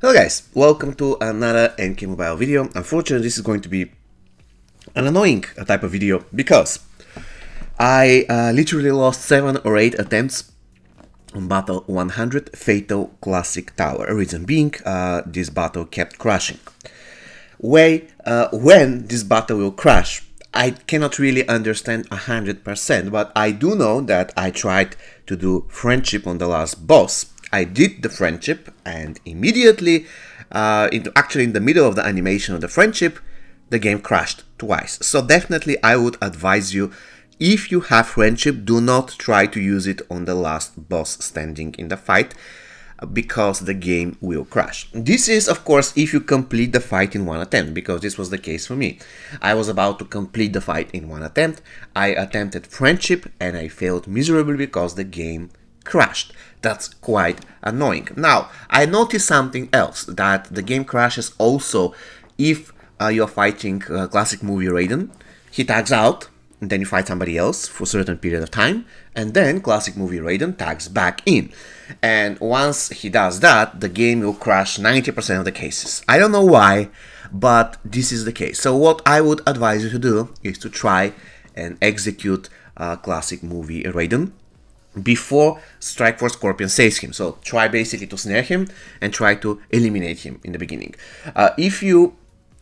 Hello guys, welcome to another mkmobile video. Unfortunately, this is going to be an annoying type of video because I literally lost 7 or 8 attempts on battle 100 Fatal Classic Tower. Reason being, this battle kept crashing. When this battle will crash, I cannot really understand 100%, but I do know that I tried to do friendship on the last boss. I did the friendship, and immediately, actually in the middle of the animation of the friendship, the game crashed twice. So definitely I would advise you, if you have friendship, do not try to use it on the last boss standing in the fight, because the game will crash. This is, of course, if you complete the fight in one attempt, because this was the case for me. I was about to complete the fight in one attempt. I attempted friendship and I failed miserably because the game crashed. That's quite annoying. Now, I noticed something else, that the game crashes also if you're fighting Classic Movie Raiden. He tags out, and then you fight somebody else for a certain period of time, and then Classic Movie Raiden tags back in. And once he does that, the game will crash 90% of the cases. I don't know why, but this is the case. So what I would advise you to do is to try and execute Classic Movie Raiden before Strike for Scorpion saves him. So try basically to snare him and try to eliminate him in the beginning. If you,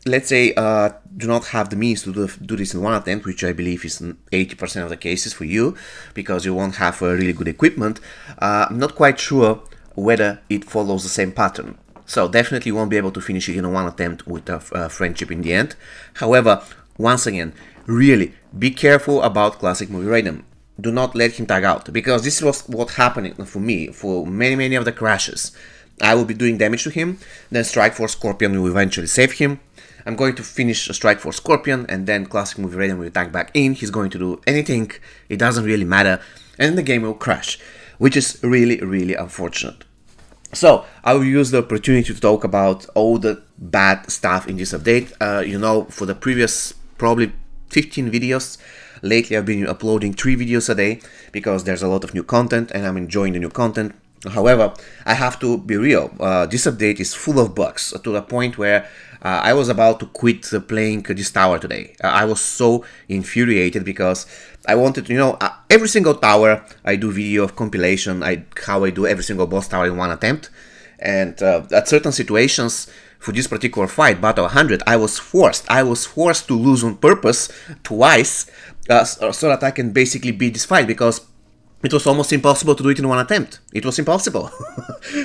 let's say, do not have the means to do this in one attempt, which I believe is 80% of the cases for you, because you won't have really good equipment, I'm not quite sure whether it follows the same pattern. So definitely you won't be able to finish it in one attempt with a friendship in the end. However, once again, really be careful about Classic Movie Raiden. Do not let him tag out, because this was what happened for me for many of the crashes. I will be doing damage to him, then Strike for Scorpion will eventually save him. I'm going to finish a Strike for Scorpion, and then Classic Movie Raiden will tag back in. He's going to do anything, it doesn't really matter, and the game will crash, which is really unfortunate. So I will use the opportunity to talk about all the bad stuff in this update. You know, for the previous probably 15 videos, lately I've been uploading 3 videos a day because there's a lot of new content and I'm enjoying the new content. However, I have to be real, this update is full of bugs to the point where I was about to quit playing this tower today. I was so infuriated because I wanted to, you know, every single tower I do video of compilation, how I do every single boss tower in one attempt, and at certain situations, for this particular fight, Battle 100, I was forced to lose on purpose twice, so that I can basically beat this fight, because it was almost impossible to do it in one attempt. It was impossible.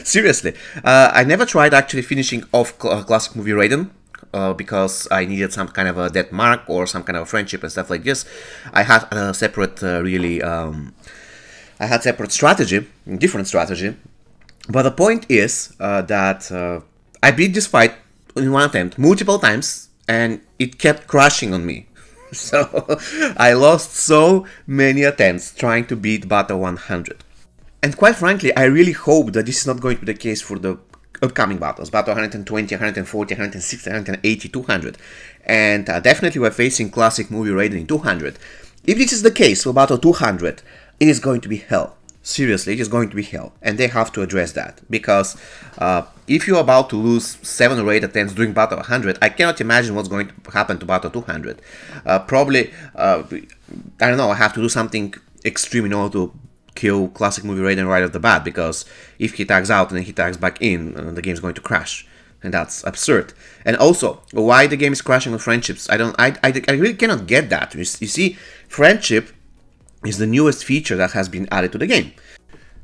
Seriously. I never tried actually finishing off Classic Movie Raiden, because I needed some kind of a death mark or some kind of a friendship and stuff like this. I had a separate, I had separate strategy, different strategy. But the point is that I beat this fight in one attempt multiple times, and it kept crashing on me. So I lost so many attempts trying to beat Battle 100. And quite frankly, I really hope that this is not going to be the case for the upcoming battles. Battle 120, 140, 160, 180, 200. And definitely we're facing Classic Movie Raiden in 200. If this is the case for Battle 200, it is going to be hell. Seriously, it is going to be hell, and they have to address that, because if you're about to lose 7 or 8 attempts during Battle 100, I cannot imagine what's going to happen to Battle 200. Probably, I don't know, I have to do something extreme in order to kill Classic Movie Raiden right off the bat, because if he tags out and then he tags back in, the game's going to crash, and that's absurd. And also, why the game is crashing on friendships, I really cannot get that. You see, friendship is the newest feature that has been added to the game.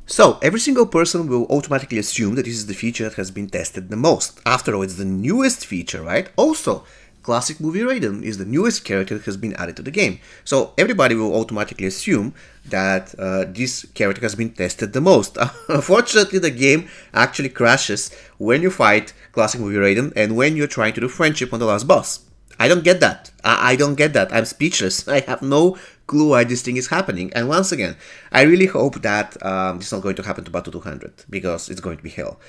So every single person will automatically assume that this is the feature that has been tested the most. After all, it's the newest feature, right? Also, Classic Movie Raiden is the newest character that has been added to the game. So everybody will automatically assume that this character has been tested the most. Unfortunately, the game actually crashes when you fight Classic Movie Raiden and when you're trying to do friendship on the last boss. I don't get that. I don't get that. I'm speechless. I have no clue why this thing is happening. And once again, I really hope that this is not going to happen to Battle 200, because it's going to be hell.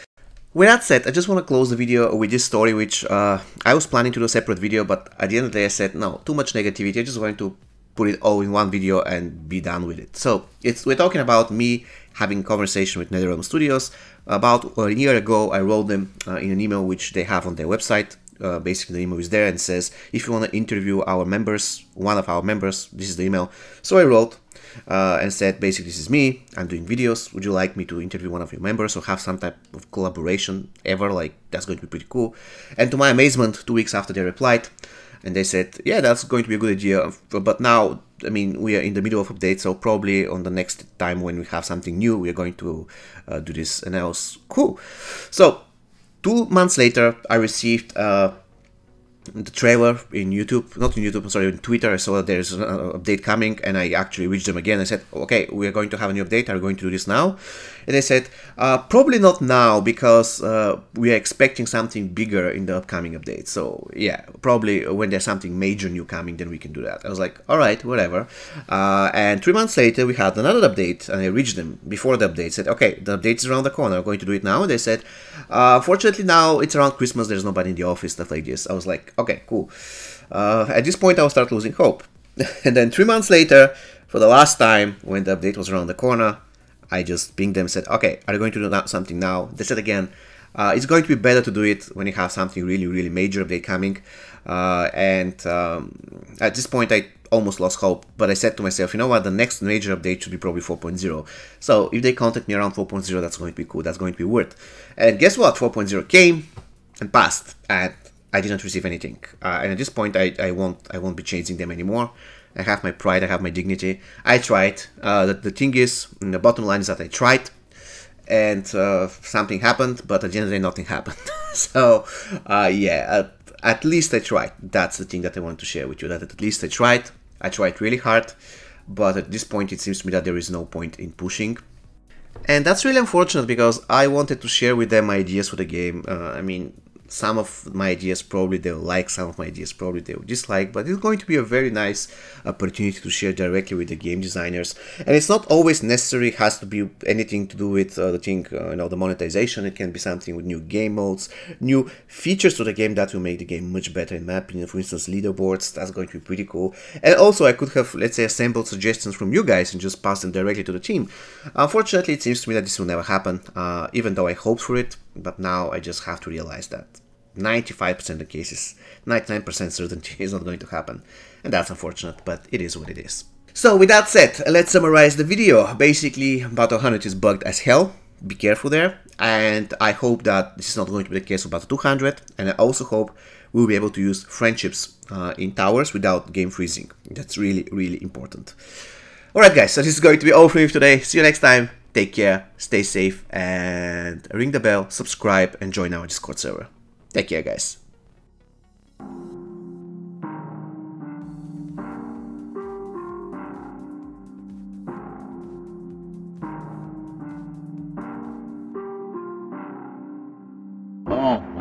With that said, I just want to close the video with this story, which I was planning to do a separate video, but at the end of the day I said, no, too much negativity, I'm just going to put it all in one video and be done with it. So we're talking about me having a conversation with NetherRealm Studios. About a year ago, I wrote them in an email which they have on their website. Basically, the email is there and says, if you want to interview our members, one of our members, this is the email. So I wrote and said, basically, this is me, I'm doing videos, would you like me to interview one of your members or have some type of collaboration ever? Like, that's going to be pretty cool. And to my amazement, 2 weeks after they replied, and they said, yeah, that's going to be a good idea, but now, I mean, we are in the middle of update, so probably on the next time when we have something new, we are going to do this. And I was cool. So 2 months later, I received the trailer in YouTube, not in YouTube, I'm sorry, on Twitter. I saw that there's an update coming, and I actually reached them again. I said, okay, we are going to have a new update, are we going to do this now? And they said, probably not now, because we are expecting something bigger in the upcoming update. So yeah, probably when there's something major new coming, then we can do that. I was like, all right, whatever. And 3 months later, we had another update, and I reached them before the update, said, okay, the update is around the corner, I'm going to do it now. And they said, fortunately now it's around Christmas, there's nobody in the office, stuff like this. I was like, okay, cool. At this point, I will start losing hope. And then 3 months later, for the last time, when the update was around the corner, I just pinged them and said, okay, are you going to do something now? They said again, it's going to be better to do it when you have something really, really major update coming. At this point, I almost lost hope, but I said to myself, you know what, the next major update should be probably 4.0. So if they contact me around 4.0, that's going to be cool, that's going to be worth. And guess what, 4.0 came and passed, and I didn't receive anything. And at this point, I won't be chasing them anymore. I have my pride, I have my dignity. I tried. The thing is, the bottom line is that I tried, and something happened, but at the end of the day, nothing happened. So, yeah, at least I tried. That's the thing that I want to share with you, that at least I tried. I tried really hard, but at this point, it seems to me that there is no point in pushing. And that's really unfortunate, because I wanted to share with them my ideas for the game. I mean, some of my ideas probably they'll like, some of my ideas probably they'll dislike, but it's going to be a very nice opportunity to share directly with the game designers. And it's not always necessary, it has to be anything to do with the monetization. It can be something with new game modes, new features to the game that will make the game much better, in my opinion. For instance, leaderboards, that's going to be pretty cool. And also I could have, let's say, assembled suggestions from you guys and just pass them directly to the team. Unfortunately, it seems to me that this will never happen, even though I hoped for it. But now I just have to realize that 95% of the cases, 99% certainty is not going to happen. And that's unfortunate, but it is what it is. So with that said, let's summarize the video. Basically, Battle 100 is bugged as hell. Be careful there. And I hope that this is not going to be the case with Battle 200. And I also hope we'll be able to use friendships in towers without game freezing. That's really, really important. Alright guys, so this is going to be all for me today. See you next time. Take care, stay safe, and ring the bell, subscribe, and join our Discord server. Take care, guys. Oh.